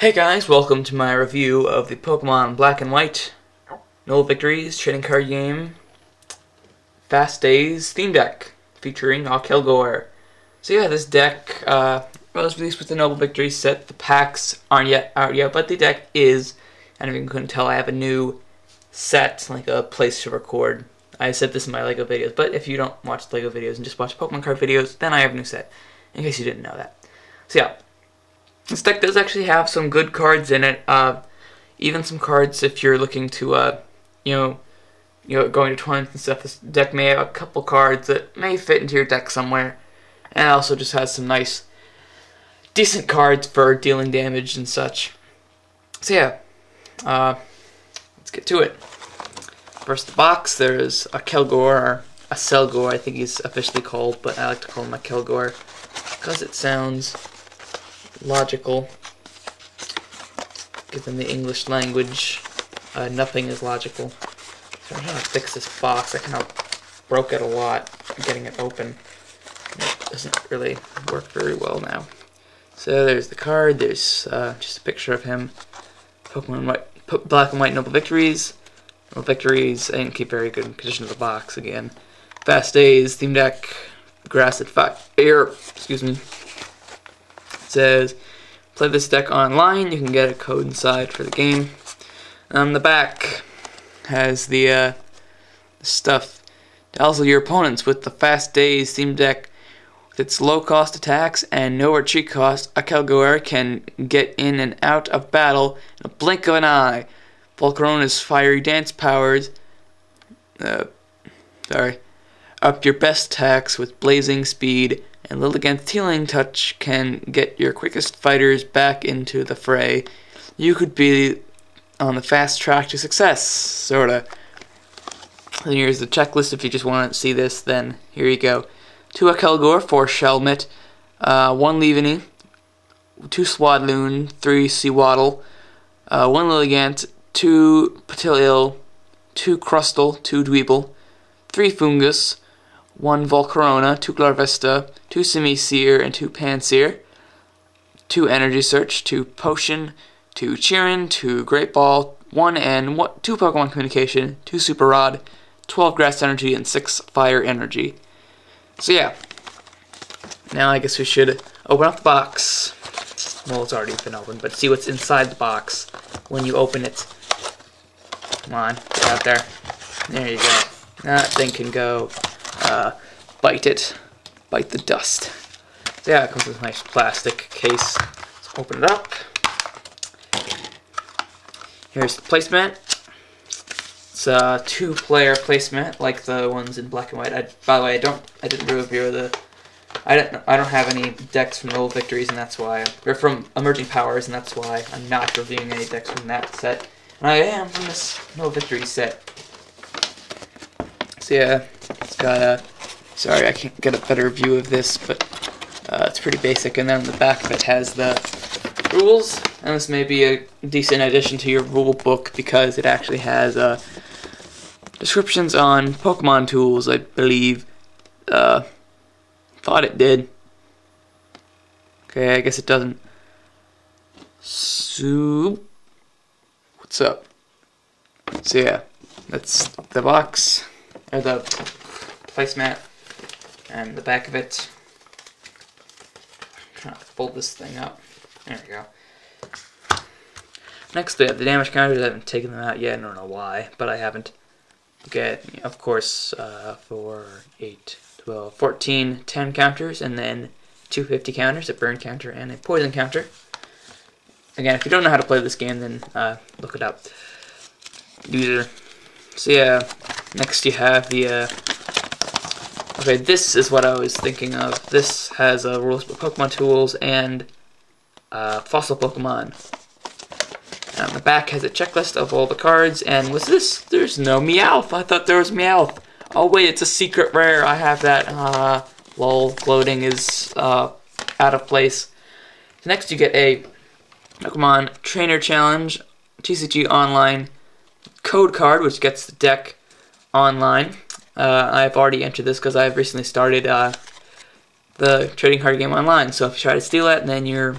Hey guys, welcome to my review of the Pokemon Black and White Noble Victories trading card game Fast Daze theme deck featuring Accelgor. So yeah, this deck was released with the Noble Victories set. The packs aren't yet out yet, but the deck is. And if you couldn't tell, I have a new set, like a place to record. I said this in my LEGO videos, but if you don't watch LEGO videos and just watch Pokemon card videos, then I have a new set, in case you didn't know that. So yeah. This deck does actually have some good cards in it, even some cards if you're looking to, going to tournaments and stuff. This deck may have a couple cards that may fit into your deck somewhere, and it also just has some nice, decent cards for dealing damage and such. So yeah, let's get to it. First, the box. There's Accelgor, or Accelgor, I think he's officially called, but I like to call him Accelgor because it sounds logical, given the English language. Nothing is logical. So I'm trying to fix this box. I kind of broke it a lot getting it open. It doesn't really work very well now. So there's the card. There's just a picture of him. Pokemon Black and White Noble Victories. Noble Victories. I didn't keep very good condition of the box again. Fast Daze theme deck. Grass at fire. Excuse me. Says, play this deck online. You can get a code inside for the game. On the back has the stuff. Dazzle your opponents with the Fast Daze theme deck. With its low cost attacks and no retreat cost, Accelgor can get in and out of battle in a blink of an eye. Volcarona's fiery dance powers. Up your best attacks with blazing speed. And Lilligant's Healing Touch can get your quickest fighters back into the fray. You could be on the fast track to success, sorta. And here's the checklist. If you just want to see this, then here you go. 2 Accelgor, 4 Shelmet, 1 Leaveney, 2 Swadloon, 3 Sewaddle, 1 Lilligant, 2 Patilil, 2 Crustle, 2 Dweeble, 3 Fungus, 1 Volcarona, 2 Glarvesta, 2 Simisear, and 2 Pansear, 2 Energy Search, 2 Potion, 2 Cheerin, 2 Great Ball, 1 and 2 Pokemon Communication, 2 Super Rod, 12 Grass Energy, and 6 Fire Energy. So yeah, now I guess we should open up the box. Well, it's already been opened, but see what's inside the box when you open it. Come on, get out there. There you go. That thing can go. Bite it. Bite the dust. So yeah, it comes with a nice plastic case. Let's open it up. Here's the placement. It's a 2-player placement, like the ones in Black and White. By the way, I didn't review the. I don't have any decks from Noble Victories, and that's why they're from Emerging Powers, and that's why I'm not reviewing any decks from that set. And I am from this Noble Victories set. So yeah, it's got a. Sorry, I can't get a better view of this, but it's pretty basic. And then on the back of it has the rules, and this may be a decent addition to your rule book because it actually has descriptions on Pokemon tools, I believe. Thought it did. Okay, I guess it doesn't. So, what's up? So yeah, that's the box, or the placemat. And the back of it. I'm trying to fold this thing up. There we go. Next we have the damage counters. I haven't taken them out yet. I don't know why, but I haven't. Get, of course, 4, 8, 12, 14, 10 counters, and then 2 50 counters, a burn counter, and a poison counter. Again, if you don't know how to play this game, then look it up. User. So yeah, next you have the okay, this is what I was thinking of. This has rules for Pokemon tools and fossil Pokemon. And on the back has a checklist of all the cards. And was this? There's no Meowth. I thought there was Meowth. Oh wait, it's a secret rare. I have that. Lol, gloating is out of place. Next you get a Pokemon Trainer Challenge TCG Online code card, which gets the deck online. I've already entered this because I've recently started the trading card game online. So if you try to steal it, then you're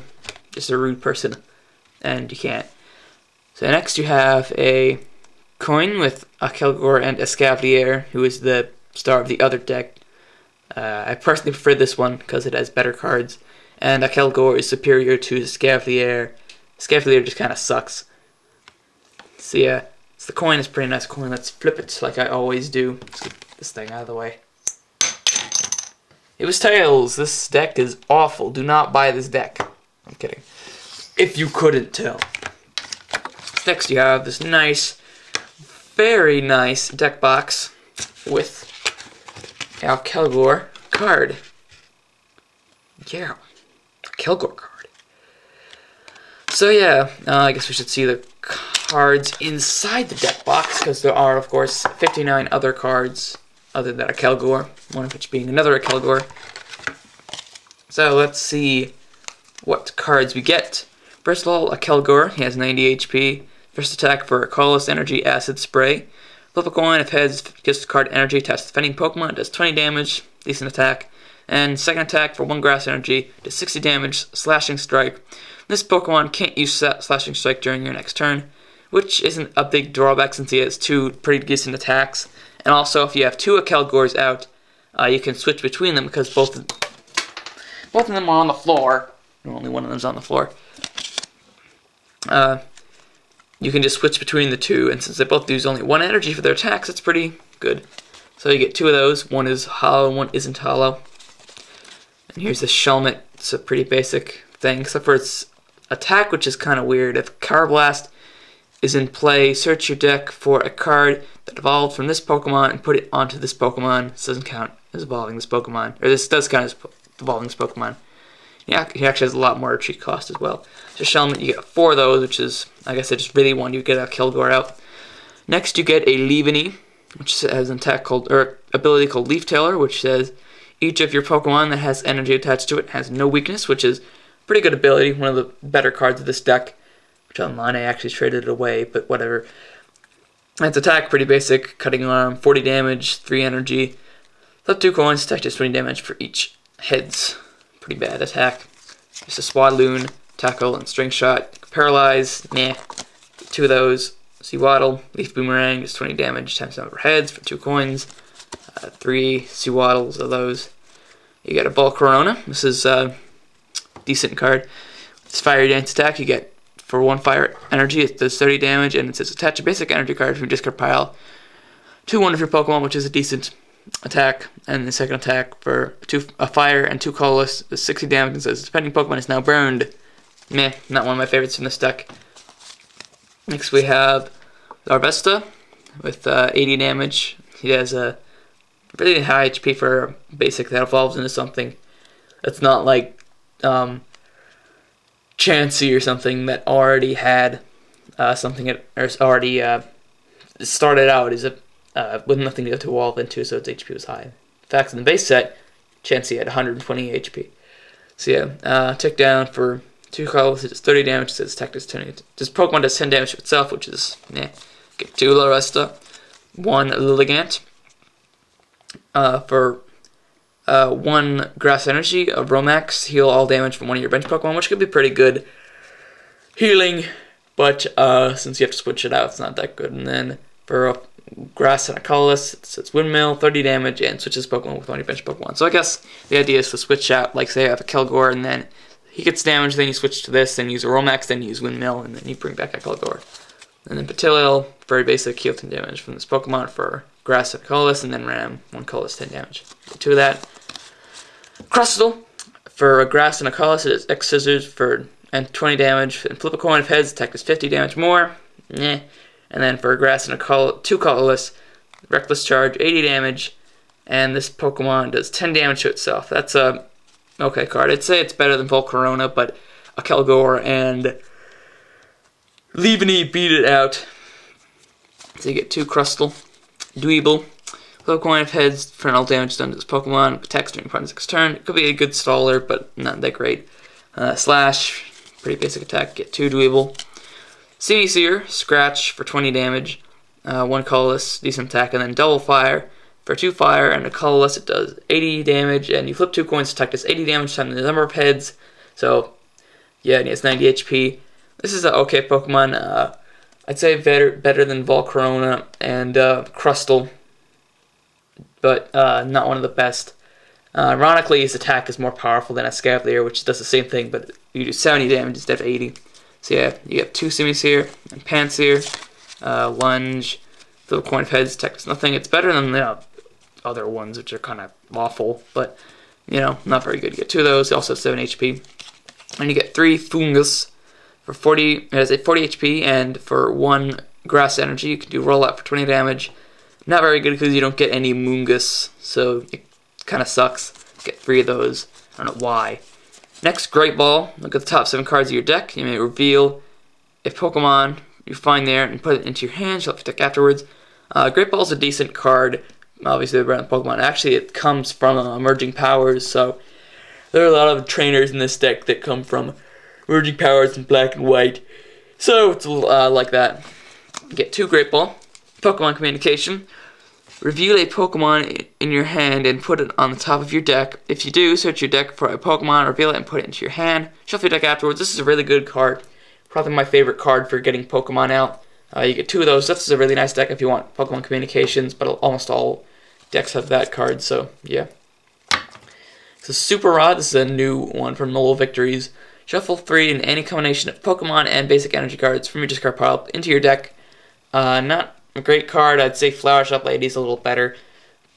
just a rude person. and you can't. So next you have a coin with Accelgor and Escavalier, who is the star of the other deck. I personally prefer this one because it has better cards, and Accelgor is superior to Escavalier. Escavalier just kind of sucks. So yeah, so the coin is a pretty nice coin. Let's flip it like I always do. Let's get this thing out of the way. It was tails. This deck is awful. Do not buy this deck. I'm kidding. If you couldn't tell. Next you have this nice, very nice deck box with Accelgor card. Yeah, Accelgor card. So yeah, I guess we should see the cards inside the deck box, because there are, of course, 59 other cards other than Accelgor, one of which being another Accelgor. So let's see what cards we get. First of all, Accelgor, he has 90 HP. First attack for Colorless Energy Acid Spray. Flip a coin, if heads, gives the card energy, attacks defending Pokemon, does 20 damage, decent attack. And second attack for 1 Grass Energy, does 60 damage, Slashing Strike. This Pokemon can't use Slashing Strike during your next turn, which isn't a big drawback since he has 2 pretty decent attacks. And also, if you have 2 Accelgors out, you can switch between them because both of them are on the floor. Only one of them's on the floor. You can just switch between the two, and since they both use only 1 energy for their attacks, it's pretty good. So you get 2 of those. One is hollow, one isn't hollow. And here's the Shelmet. It's a pretty basic thing, except for its attack, which is kind of weird. If Carablast is in play, search your deck for a card that evolved from this Pokemon and put it onto this Pokemon. This doesn't count as evolving this Pokemon. Or this does count as evolving this Pokemon. Yeah, he actually has a lot more retreat cost as well. So Shelmet, you get 4 of those, which is, like I said, just really one. You get a Accelgor out. Next, you get a Leaveney, which has an attack called, or ability called Leaf Tailer, which says each of your Pokemon that has energy attached to it has no weakness, which is a pretty good ability. One of the better cards of this deck, which online I actually traded it away, but whatever. Its attack, pretty basic, cutting arm, 40 damage, 3 energy. Flip 2 coins, attack does 20 damage for each heads. Pretty bad attack. Just a Swadloon, Tackle, and String Shot. Paralyze, meh. 2 of those. Seawaddle, Leaf Boomerang, just 20 damage times number of heads for 2 coins. 3 Seawaddles of those. You get a Volcarona. This is a decent card. It's Fire Dance attack. You get for 1 fire energy, it does 30 damage, and it says attach a basic energy card from your discard pile to one of your Pokemon, which is a decent attack. And the second attack for a fire and 2 colorless is 60 damage and says defending Pokemon is now burned. Meh, not one of my favorites from this deck. Next we have Larvesta with 80 damage. He has a really high HP for a basic that evolves into something that's not like Chansey or something that already had something that already started out as a with nothing to evolve into, so its HP was high. In fact, in the base set, Chansey had 120 HP. So yeah, tick down for 2 colors, it does 30 damage, it says attack does 10. This Pokemon does 10 damage to itself, which is meh. Get 2 Larvesta, 1 Lilligant, for 1 Grass Energy, a Romax, heal all damage from one of your bench Pokemon, which could be pretty good healing, but since you have to switch it out, it's not that good. And then for a Grass and a Colorless, it says Windmill, 30 damage, and switches Pokemon with one of your bench Pokemon. So I guess the idea is to switch out, like say I have a Accelgor, and then he gets damage, then you switch to this, then use a Romax, then you use Windmill, and then you bring back Accelgor. And then Petilil, very basic, heal 10 damage from this Pokemon for Grass and Colorless, and then Ram, 1 Colorless, 10 damage. Get 2 of that. Crustle, for a Grass and a Colorless, it is X Scissors for and 20 damage, and flip a coin if heads, attack does 50 damage more. Meh. And then for a Grass and a 2 Colorless, Reckless Charge, 80 damage, and this Pokemon does 10 damage to itself. That's a okay card. I'd say it's better than Volcarona, but Accelgor and Leaveney beat it out. So you get 2 Crustle, Dweeble, flip a coin if heads for an all damage done to this Pokemon, attacks during opponent's next turn. It could be a good staller, but not that great. Slash, pretty basic attack, get 2 Dweeble. Seer, Scratch for 20 damage, 1 colorless, decent attack, and then Double Fire for 2 fire and a colorless. It does 80 damage, and you flip 2 coins, attack does 80 damage times the number of heads. So yeah, and he has 90 HP. This is an okay Pokemon. I'd say better than Volcarona and Crustle, but not one of the best. Ironically, his attack is more powerful than Escavalier, which does the same thing, but you do 70 damage instead of 80. So yeah, you get 2 Simisear and Pansear, Lunge, Little Coin of Heads, Tech does nothing. It's better than the other ones, which are kind of awful, but, you know, not very good. You get 2 of those, also 7 HP. And you get 3 Fungus for 40 HP, and for 1 Grass Energy, you can do Rollout for 20 damage. Not very good because you don't get any Moongus, so it kind of sucks. Get 3 of those. I don't know why. Next, Great Ball. Look at the top 7 cards of your deck. You may reveal a Pokemon you find there and put it into your hand. Shuffle your deck afterwards. Great Ball is a decent card. Obviously, they're brand Pokemon. Actually, it comes from Emerging Powers, so there are a lot of trainers in this deck that come from Emerging Powers in black and white. So it's like that. Get 2 Great Ball. Pokemon Communication. Reveal a Pokemon in your hand and put it on the top of your deck. If you do, search your deck for a Pokemon, reveal it, and put it into your hand. Shuffle your deck afterwards. This is a really good card. Probably my favorite card for getting Pokemon out. You get 2 of those. This is a really nice deck if you want Pokemon Communications, but almost all decks have that card, so yeah. So Super Rod, this is a new one from Noble Victories. Shuffle 3 in any combination of Pokemon and basic energy cards from your discard pile into your deck. Not a great card. I'd say Flower Shop Lady is a little better,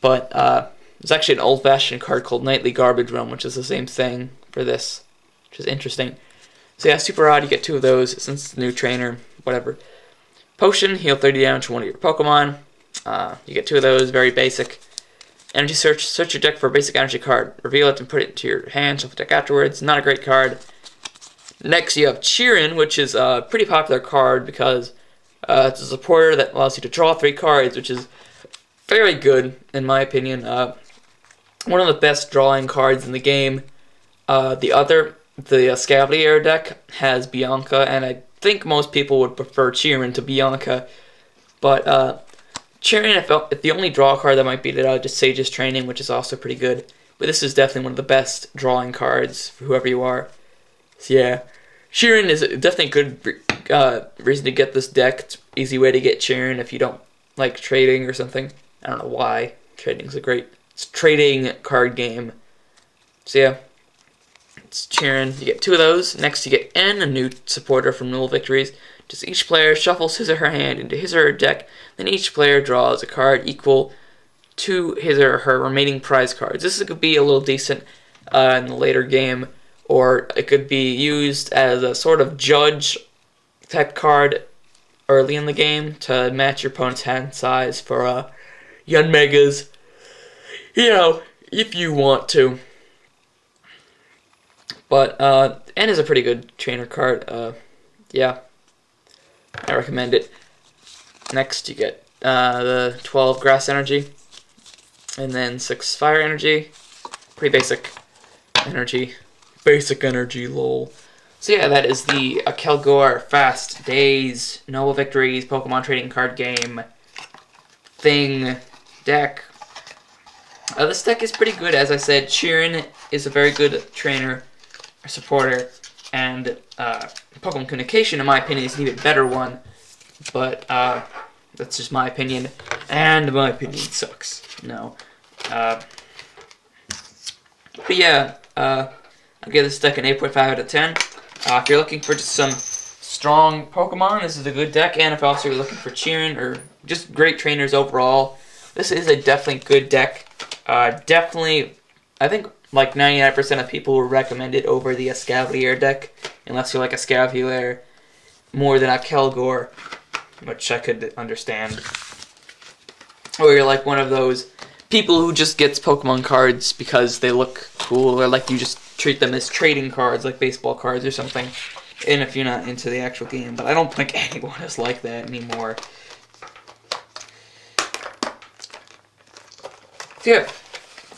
but there's actually an old-fashioned card called Nightly Garbage Realm, which is the same thing for this, which is interesting. So yeah, Super Rod, you get 2 of those since it's a new trainer, whatever. Potion, heal 30 damage to one of your Pokemon. You get 2 of those, very basic. Energy search your deck for a basic energy card. Reveal it and put it into your hand, shuffle the deck afterwards. Not a great card. Next, you have Cheerin, which is a pretty popular card because it's a supporter that allows you to draw 3 cards, which is very good, in my opinion. One of the best drawing cards in the game. The Escavalier deck has Bianca, and I think most people would prefer Cheerin to Bianca. But Cheerin, if the only draw card that might beat it out, just Sage's Training, which is also pretty good. But this is definitely one of the best drawing cards for whoever you are. So yeah, Cheerin is definitely a good reason to get this deck. It's an easy way to get Cheerin if you don't like trading or something. I don't know why. Trading's a great trading card game. So yeah, it's Cheerin. You get 2 of those. Next you get N, a new supporter from Noble Victories. Just each player shuffles his or her hand into his or her deck, then each player draws a card equal to his or her remaining prize cards. This could be a little decent in the later game, or it could be used as a sort of judge type card early in the game to match your opponent's hand size for Young Megas. You know, if you want to. But N is a pretty good trainer card. Yeah, I recommend it. Next, you get the 12 Grass Energy, and then 6 Fire Energy. Pretty basic energy. Basic energy, lol. So yeah, that is the Accelgor Fast Daze Noble Victories Pokemon Trading Card Game thing deck. This deck is pretty good, as I said. Cheerin is a very good trainer, or supporter, and Pokemon Communication, in my opinion, is an even better one. But that's just my opinion, and my opinion sucks. No. But yeah, I'll give this deck an 8.5 out of 10. If you're looking for just some strong Pokemon, this is a good deck. And if also you're looking for Cheerin or just great trainers overall, this is a definitely good deck. Definitely, I think like 99% of people will recommend it over the Escavalier deck, unless you like Escavalier more than Accelgor, which I could understand. Or you're like one of those people who just gets Pokemon cards because they look cool, or like you just treat them as trading cards, like baseball cards or something, and if you're not into the actual game. But I don't think anyone is like that anymore. So yeah,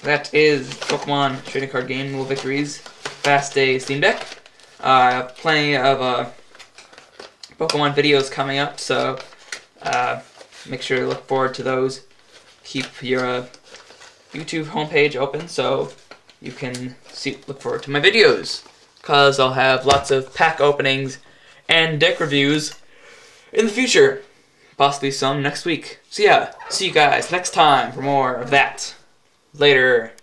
that is Pokemon Trading Card Game Noble Victories Fast Day Steam Deck. Plenty of Pokemon videos coming up, so make sure to look forward to those. Keep your YouTube homepage open so you can look forward to my videos, because I'll have lots of pack openings and deck reviews in the future. Possibly some next week. So yeah, see you guys next time for more of that. Later.